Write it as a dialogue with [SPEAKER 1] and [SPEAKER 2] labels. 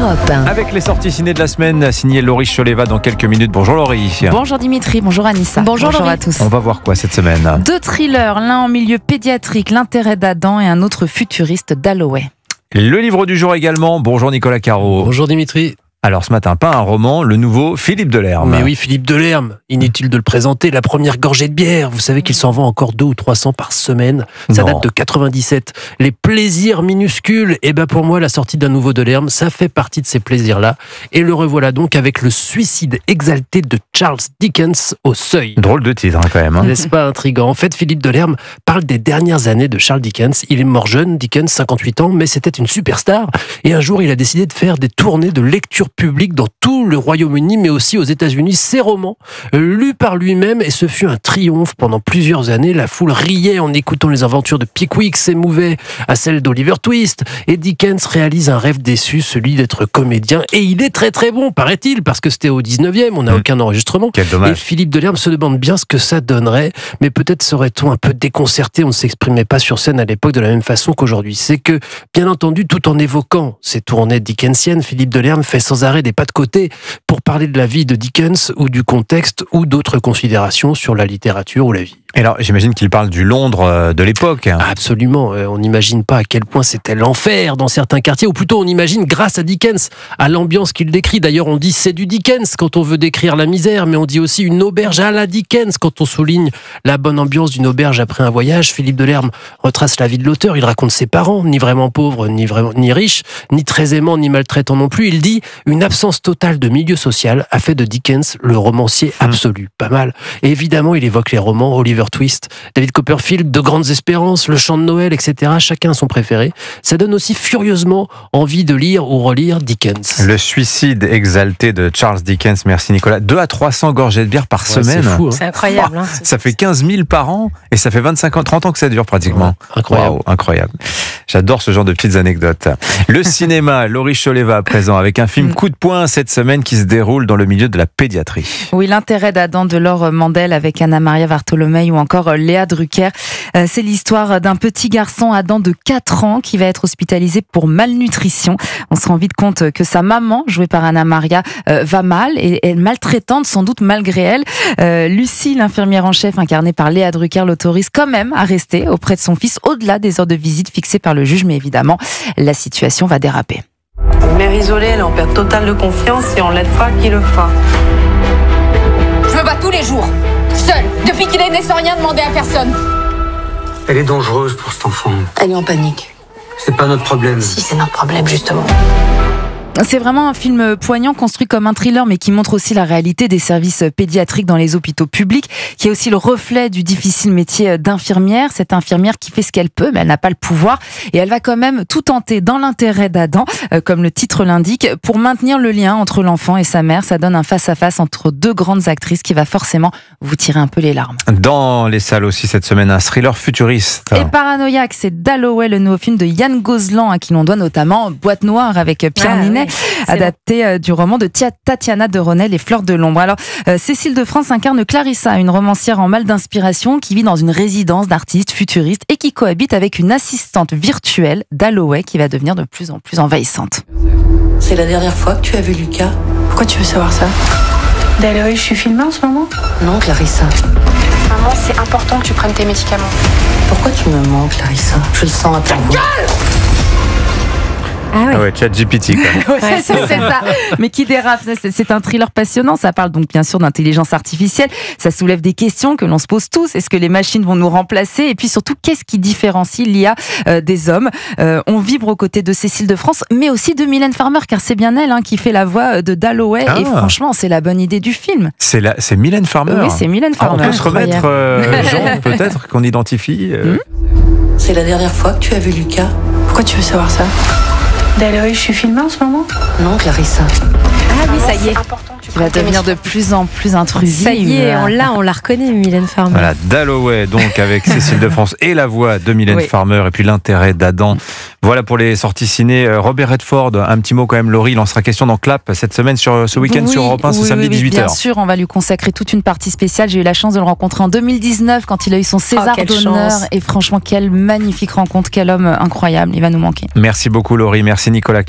[SPEAKER 1] Europe 1.
[SPEAKER 2] Avec les sorties ciné de la semaine, signé Laurie Choleva dans quelques minutes. Bonjour Laurie.
[SPEAKER 3] Bonjour Dimitri, bonjour Anissa.
[SPEAKER 1] Bonjour
[SPEAKER 3] à tous.
[SPEAKER 2] On va voir quoi cette semaine?
[SPEAKER 3] 2 thrillers, l'un en milieu pédiatrique, L'intérêt d'Adam, et un autre futuriste, Dalloway.
[SPEAKER 2] Le livre du jour également. Bonjour Nicolas Caro.
[SPEAKER 4] Bonjour Dimitri.
[SPEAKER 2] Alors ce matin, pas un roman, le nouveau Philippe Delerme.
[SPEAKER 4] Mais oui, Philippe Delerme, inutile de le présenter, la première gorgée de bière. Vous savez qu'il s'en vend encore 200 ou 300 par semaine. Ça date de 97. Les plaisirs minuscules, et ben pour moi, la sortie d'un nouveau Delerme, ça fait partie de ces plaisirs-là. Et le revoilà donc avec Le suicide exalté de Charles Dickens au seuil.
[SPEAKER 2] Drôle de titre quand même.
[SPEAKER 4] N'est-ce pas intriguant? En fait, Philippe Delerme parle des dernières années de Charles Dickens. Il est mort jeune, Dickens, 58 ans, mais c'était une superstar. Et un jour, il a décidé de faire des tournées de lecture public dans tout le Royaume-Uni, mais aussi aux États-Unis. Ses romans, lus par lui-même, et ce fut un triomphe pendant plusieurs années. La foule riait en écoutant les aventures de Pickwick, s'émouvait à celle d'Oliver Twist, et Dickens réalise un rêve déçu, celui d'être comédien. Et il est très très bon, paraît-il, parce que c'était au 19e, on n'a aucun enregistrement.
[SPEAKER 2] Quel dommage.
[SPEAKER 4] Et Philippe Delerme se demande bien ce que ça donnerait, mais peut-être serait-on un peu déconcerté, on ne s'exprimait pas sur scène à l'époque de la même façon qu'aujourd'hui. C'est que, bien entendu, tout en évoquant ces tournées dickensiennes, Philippe Delerme fait sans arrêt des pas de côté pour parler de la vie de Dickens ou du contexte ou d'autres considérations sur la littérature ou la vie.
[SPEAKER 2] Et alors, j'imagine qu'il parle du Londres de l'époque.
[SPEAKER 4] Absolument, on n'imagine pas à quel point c'était l'enfer dans certains quartiers, ou plutôt on imagine grâce à Dickens, à l'ambiance qu'il décrit. D'ailleurs, on dit c'est du Dickens quand on veut décrire la misère, mais on dit aussi une auberge à la Dickens quand on souligne la bonne ambiance d'une auberge après un voyage. Philippe Delerme retrace la vie de l'auteur, il raconte ses parents, ni vraiment pauvres, ni riches, ni très aimants, ni maltraitants non plus. Il dit une absence totale de milieu social a fait de Dickens le romancier absolu. Pas mal. Et évidemment, il évoque les romans, Oliver Twist, David Copperfield, De Grandes Espérances, Le Chant de Noël, etc. Chacun son préféré. Ça donne aussi furieusement envie de lire ou relire Dickens.
[SPEAKER 2] Le suicide exalté de Charles Dickens. Merci Nicolas. 200 à 300 gorgées de bière par semaine.
[SPEAKER 4] C'est fou, hein.
[SPEAKER 1] C'est incroyable.
[SPEAKER 2] Ça fait 15 000 par an et ça fait 25 ans, 30 ans que ça dure pratiquement.
[SPEAKER 4] Ouais, incroyable.
[SPEAKER 2] Wow, incroyable. J'adore ce genre de petites anecdotes. Le cinéma, Laurie Choleva à présent, avec un film coup de poing cette semaine qui se déroule dans le milieu de la pédiatrie.
[SPEAKER 3] Oui, L'intérêt d'Adam de Laure Mandel avec Anna Maria Bartolomei ou encore Léa Drucker. C'est l'histoire d'un petit garçon, Adam, de 4 ans, qui va être hospitalisé pour malnutrition. On se rend vite compte que sa maman, jouée par Anna Maria, va mal et est maltraitante, sans doute malgré elle. Lucie, l'infirmière en chef, incarnée par Léa Drucker, l'autorise quand même à rester auprès de son fils, au-delà des heures de visite fixées par le juge. Mais évidemment, la situation va déraper.
[SPEAKER 5] Une mère isolée, elle est en perte totale de confiance. Si on l'aide pas, qui le fera?
[SPEAKER 6] Je me bats tous les jours, seule, depuis qu'il est né sans rien demander à personne.
[SPEAKER 7] Elle est dangereuse pour cet enfant.
[SPEAKER 5] Elle est en panique.
[SPEAKER 7] C'est pas notre problème.
[SPEAKER 5] Si, c'est notre problème, justement.
[SPEAKER 3] C'est vraiment un film poignant, construit comme un thriller, mais qui montre aussi la réalité des services pédiatriques dans les hôpitaux publics, qui est aussi le reflet du difficile métier d'infirmière. Cette infirmière qui fait ce qu'elle peut, mais elle n'a pas le pouvoir. Et elle va quand même tout tenter dans l'intérêt d'Adam, comme le titre l'indique, pour maintenir le lien entre l'enfant et sa mère. Ça donne un face-à-face entre 2 grandes actrices qui va forcément vous tirer un peu les larmes.
[SPEAKER 2] Dans les salles aussi cette semaine, un thriller futuriste.
[SPEAKER 3] Et paranoïaque, c'est Dalloway, le nouveau film de Yann Gozlan, à qui l'on doit notamment Boîte Noire avec Pierre Ninet. Adapté du roman de Tatiana de René, Les Fleurs de l'ombre. Alors, Cécile de France incarne Clarissa, une romancière en mal d'inspiration qui vit dans une résidence d'artistes futuristes et qui cohabite avec une assistante virtuelle, Dalloway, qui va devenir de plus en plus envahissante.
[SPEAKER 5] C'est la dernière fois que tu as vu Lucas?
[SPEAKER 8] Pourquoi tu veux savoir ça? Dalloway, je suis filmée en ce moment?
[SPEAKER 5] Non, Clarissa.
[SPEAKER 8] Maman, c'est important que tu prennes tes médicaments.
[SPEAKER 5] Pourquoi tu me mens, Clarissa? Je le sens à ta voix.
[SPEAKER 2] Ah ouais, ChatGPT quoi.
[SPEAKER 3] Ouais, c'est ça. Mais qui dérape, c'est un thriller passionnant. Ça parle donc bien sûr d'intelligence artificielle. Ça soulève des questions que l'on se pose tous. Est-ce que les machines vont nous remplacer? Et puis surtout, qu'est-ce qui différencie l'IA des hommes? On vibre aux côtés de Cécile de France, mais aussi de Mylène Farmer, car c'est bien elle qui fait la voix de Dalloway. Et franchement, c'est la bonne idée du film.
[SPEAKER 2] C'est Mylène Farmer.
[SPEAKER 3] Oui, c'est Mylène Farmer.
[SPEAKER 2] On peut se remettre, Jean, peut-être, qu'on identifie.
[SPEAKER 5] C'est la dernière fois que tu as vu Lucas?
[SPEAKER 8] Pourquoi tu veux savoir ça? Dalloway, je suis filmée en ce moment?
[SPEAKER 5] Non, Clarissa.
[SPEAKER 1] Ah oui, ça y est.
[SPEAKER 3] qui va devenir de plus en plus intrusive.
[SPEAKER 1] Ça y est, on la reconnaît, Mylène Farmer.
[SPEAKER 2] Voilà, Dalloway, donc avec Cécile de France et la voix de Mylène Farmer, et puis l'intérêt d'Adam. Voilà pour les sorties ciné. Robert Redford, un petit mot quand même, Laurie, il en sera question dans Clap cette semaine, sur ce week-end sur Europe 1, ce samedi 18h.
[SPEAKER 3] Bien sûr, on va lui consacrer toute une partie spéciale. J'ai eu la chance de le rencontrer en 2019 quand il a eu son César d'honneur. Et franchement, quelle magnifique rencontre, quel homme incroyable. Il va nous manquer.
[SPEAKER 2] Merci beaucoup Laurie, merci Nicolas.